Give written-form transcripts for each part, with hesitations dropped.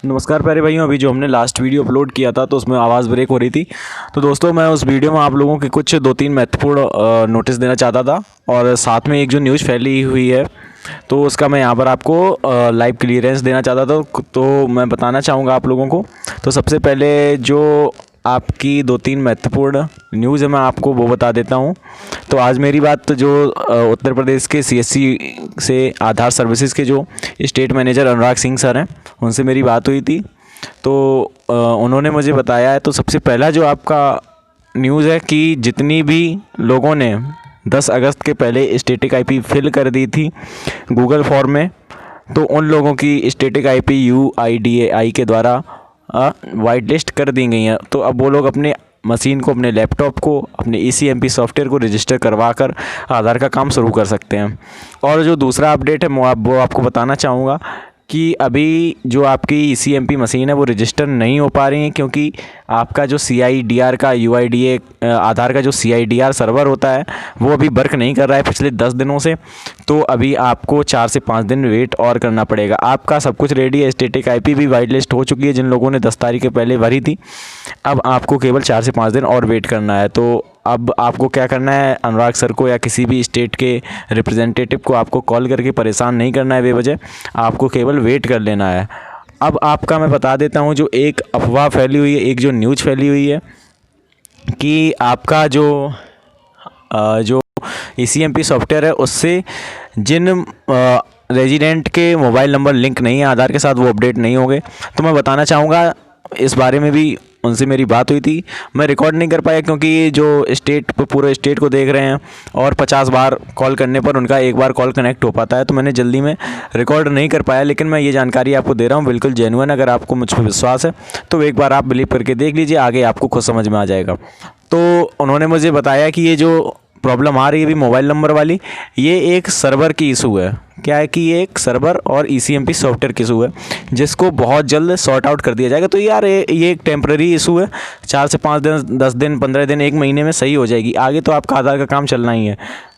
नमस्कार प्यारे भाइयों, अभी जो हमने लास्ट वीडियो अपलोड किया था तो उसमें आवाज़ ब्रेक हो रही थी। तो दोस्तों, मैं उस वीडियो में आप लोगों के कुछ 2-3 महत्वपूर्ण नोटिस देना चाहता था और साथ में एक जो न्यूज़ फैली हुई है तो उसका मैं यहाँ पर आपको लाइव क्लियरेंस देना चाहता था। तो मैं बताना चाहूँगा आप लोगों को। तो सबसे पहले जो आपकी 2-3 महत्वपूर्ण न्यूज़ है मैं आपको वो बता देता हूँ। तो आज मेरी बात जो उत्तर प्रदेश के सीएससी से आधार सर्विसेज के जो state manager Anurag Singh sir हैं, उनसे मेरी बात हुई थी। तो उन्होंने मुझे बताया है। तो सबसे पहला जो आपका न्यूज़ है कि जितनी भी लोगों ने 10 अगस्त के पहले स्टैटिक आईपी फिल कर दी थी गूगल फॉर्म में, तो उन लोगों की स्टैटिक आईपी UIDAI के द्वारा वाइट लिस्ट कर दी गई हैं। तो अब वो लोग अपने मशीन को, अपने लैपटॉप को, अपने ECMP सॉफ्टवेयर को रजिस्टर करवा कर आधार का काम शुरू कर सकते हैं। और जो दूसरा अपडेट है वो आपको बताना चाहूँगा कि अभी जो आपकी ECMP मशीन है वो रजिस्टर नहीं हो पा रही है, क्योंकि आपका जो CIDR का UIDA आधार का जो CIDR सर्वर होता है वो अभी वर्क नहीं कर रहा है पिछले 10 दिनों से। तो अभी आपको 4 से 5 दिन वेट और करना पड़ेगा। आपका सब कुछ रेडी है, स्टैटिक आईपी भी वाइट लिस्ट हो चुकी है जिन लोगों ने 10 तारीख के पहले भरी थी। अब आपको केवल 4 से 5 दिन और वेट करना है। तो अब आपको क्या करना है, अनुराग सर को या किसी भी स्टेट के रिप्रेजेंटेटिव को आपको कॉल करके परेशान नहीं करना है बेवजह, आपको केवल वेट कर लेना है। अब आपका मैं बता देता हूँ, जो एक अफवाह फैली हुई है, एक जो न्यूज़ फैली हुई है कि आपका जो ECMP सॉफ्टवेयर है उससे जिन रेजिडेंट के मोबाइल नंबर लिंक नहीं है आधार के साथ वो अपडेट नहीं होंगे। तो मैं बताना चाहूँगा, इस बारे में भी उनसे मेरी बात हुई थी। मैं रिकॉर्ड नहीं कर पाया क्योंकि जो पूरे स्टेट को देख रहे हैं और 50 बार कॉल करने पर उनका एक बार कॉल कनेक्ट हो पाता है, तो मैंने जल्दी में रिकॉर्ड नहीं कर पाया। लेकिन मैं ये जानकारी आपको दे रहा हूँ बिल्कुल जेन्युइन। अगर आपको मुझ पर विश्वास है तो एक बार आप बिलीव करके देख लीजिए, आगे आपको खुद समझ में आ जाएगा। तो उन्होंने मुझे बताया कि ये जो प्रॉब्लम आ रही है अभी मोबाइल नंबर वाली, ये एक सर्वर की इशू है। क्या है कि ये एक सर्वर और ECMP सॉफ्टवेयर की इशू है जिसको बहुत जल्द सॉर्ट आउट कर दिया जाएगा। तो यार ये एक टेम्प्रेरी इशू है, 4 से 5 दिन, 10 दिन, 15 दिन, 1 महीने में सही हो जाएगी। आगे तो आपका आधार का काम चलना ही है।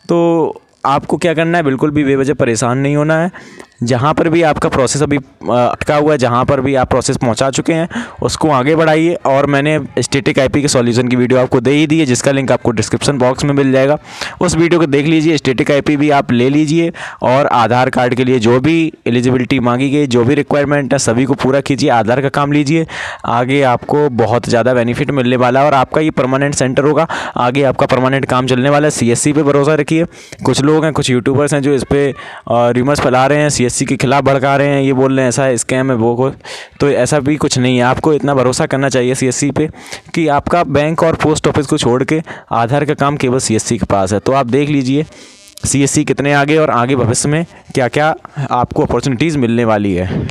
तो आपको क्या करना है, बिल्कुल भी बेवजह परेशान नहीं होना है। जहाँ पर भी आपका प्रोसेस अभी अटका हुआ है, जहाँ पर भी आप प्रोसेस पहुँचा चुके हैं उसको आगे बढ़ाइए। और मैंने स्टैटिक आईपी के सॉल्यूशन की वीडियो आपको दे ही दी है जिसका लिंक आपको डिस्क्रिप्शन बॉक्स में मिल जाएगा। उस वीडियो को देख लीजिए, स्टैटिक आईपी भी आप ले लीजिए और आधार कार्ड के लिए जो भी एलिजिबिलिटी मांगी गई, जो भी रिक्वायरमेंट है सभी को पूरा कीजिए, आधार का काम लीजिए। आगे आपको बहुत ज़्यादा बेनिफिट मिलने वाला है और आपका ये परमानेंट सेंटर होगा, आगे आपका परमानेंट काम चलने वाला है। CSC पे भरोसा रखिए। कुछ लोग हैं, कुछ यूट्यूबर्स हैं जो इस पर रूमर्स फैला रहे हैं, CSC के खिलाफ भड़का रहे हैं, ये बोल रहे हैं ऐसा स्कैम है वो। तो ऐसा भी कुछ नहीं है। आपको इतना भरोसा करना चाहिए CSC पे कि आपका बैंक और पोस्ट ऑफिस को छोड़ के आधार का काम केवल CSC के पास है। तो आप देख लीजिए CSC कितने आगे और आगे भविष्य में क्या क्या आपको अपॉर्चुनिटीज़ मिलने वाली है।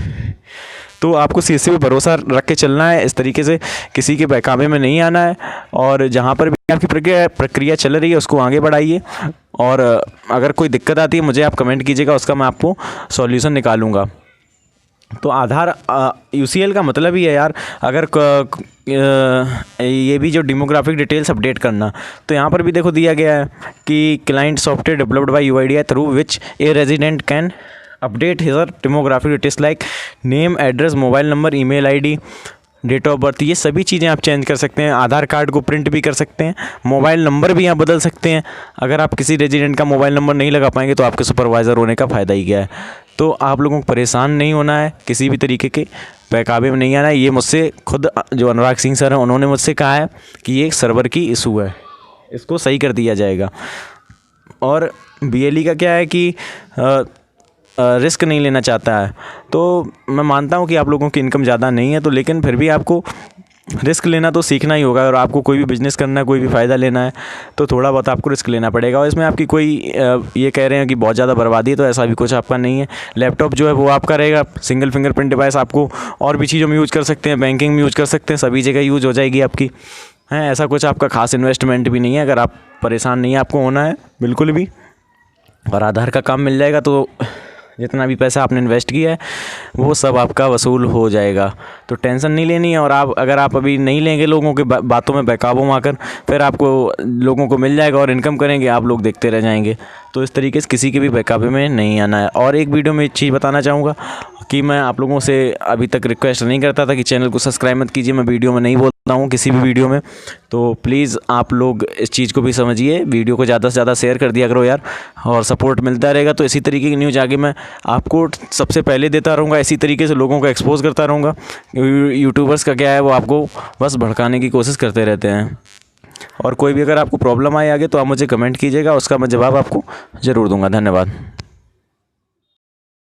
तो आपको CSC पे भरोसा रख के चलना है, इस तरीके से किसी के बहकावे में नहीं आना है। और जहाँ पर भी आपकी प्रक्रिया चल रही है उसको आगे बढ़ाइए। और अगर कोई दिक्कत आती है मुझे आप कमेंट कीजिएगा, उसका मैं आपको सॉल्यूशन निकालूंगा। तो आधार UCL का मतलब ही है यार, अगर ये भी जो डेमोग्राफिक डिटेल्स अपडेट करना, तो यहाँ पर भी देखो दिया गया है कि client software developed by UIDAI through which a resident can update his her demographic details like name, address, mobile number, email ID, date of birth. ये सभी चीज़ें आप चेंज कर सकते हैं। आधार कार्ड को प्रिंट भी कर सकते हैं, मोबाइल नंबर भी आप बदल सकते हैं। अगर आप किसी रेजिडेंट का मोबाइल नंबर नहीं लगा पाएंगे तो आपके सुपरवाइज़र होने का फ़ायदा ही क्या है। तो आप लोगों को परेशान नहीं होना है, किसी भी तरीके के बहकावे में नहीं आना है। ये मुझसे खुद जो अनुराग सिंह सर हैं उन्होंने मुझसे कहा है कि ये एक सर्वर की इशू है, इसको सही कर दिया जाएगा। और BLE का क्या है कि रिस्क नहीं लेना चाहता है। तो मैं मानता हूँ कि आप लोगों की इनकम ज़्यादा नहीं है, तो लेकिन फिर भी आपको रिस्क लेना तो सीखना ही होगा। और आपको कोई भी बिज़नेस करना है, कोई भी फ़ायदा लेना है तो थोड़ा बहुत आपको रिस्क लेना पड़ेगा। और इसमें आपकी कोई ये कह रहे हैं कि बहुत ज़्यादा बर्बादी है, तो ऐसा भी कुछ आपका नहीं है। लैपटॉप जो है वो आपका रहेगा, सिंगल फिंगरप्रिंट डिवाइस आपको और भी चीज़ों में यूज़ कर सकते हैं, बैंकिंग में यूज़ कर सकते हैं, सभी जगह यूज़ हो जाएगी आपकी। है ऐसा कुछ आपका खास इन्वेस्टमेंट भी नहीं है। अगर आप परेशान नहीं है आपको होना है बिल्कुल भी, और आधार का काम मिल जाएगा तो जितना भी पैसा आपने इन्वेस्ट किया है वो सब आपका वसूल हो जाएगा। तो टेंशन नहीं लेनी है। और अगर आप अभी नहीं लेंगे लोगों के बातों में बहकावे में आकर, फिर आपको लोगों को मिल जाएगा और इनकम करेंगे, आप लोग देखते रह जाएंगे। तो इस तरीके से किसी के भी बहकावे में नहीं आना है। और एक वीडियो में एक चीज़ बताना चाहूँगा कि मैं आप लोगों से अभी तक रिक्वेस्ट नहीं करता था कि चैनल को सब्सक्राइब मत कीजिए। मैं वीडियो में नहीं बोलता हूँ किसी भी वीडियो में, तो प्लीज़ आप लोग इस चीज़ को भी समझिए। वीडियो को ज़्यादा से ज़्यादा शेयर कर दिया करो यार, और सपोर्ट मिलता रहेगा तो इसी तरीके की न्यूज़ आगे मैं आपको सबसे पहले देता रहूँगा। इसी तरीके से लोगों को एक्सपोज करता रहूँगा। यूट्यूबर्स का क्या है, वो आपको बस भड़काने की कोशिश करते रहते हैं। और कोई भी अगर आपको प्रॉब्लम आए आगे तो आप मुझे कमेंट कीजिएगा, उसका मैं जवाब आपको ज़रूर दूँगा। धन्यवाद।